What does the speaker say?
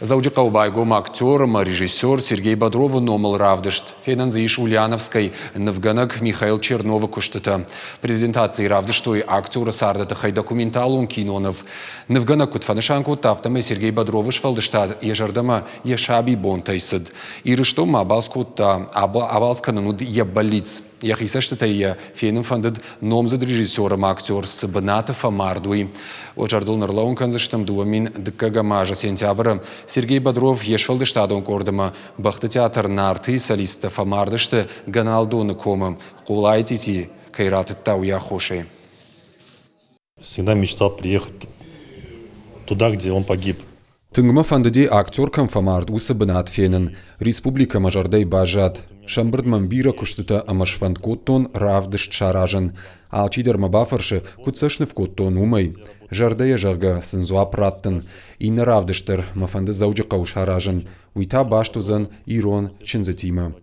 Зауджи Каубайгом актером, режиссер Сергей Бодров номал равдышт. Финанзиш Ульяновской, Навганак Михаил Чернова куштата. Презентации равдыштой актера сардата хай документалун кинонов. Навганак кутфанышанку тафтаме Сергей Бодровыш фалдыштад ежардама ешаби бонтайсад. Ирыштом абалскутта абалскануд ебалиц. Я хисаштата я феном фандад номзад режиссером актер с баната фамардуи. Очардул нарлаун канзаштам дуамин дкагамажа сентября. Сергей Бодров ешфалдыштадон кордама бахты театр нарты солиста фамардышты ганалдуны кома. Кулайтити кайраты тауя хоши. Всегда мечтал приехать туда, где он погиб. Тынгма фандаде актер камфамард усы банат фенен. Республика мажардай бажат. Шамбрд мамбира куштута амашфанд коттон равдыш чаражан. Алчидер мабафарши куцашны в коттон умай. Жардая жага сынзуа праттын. Инна равдыштыр мафанды зауджи кауш харажан. Уйта баштузан ирон чинзатима.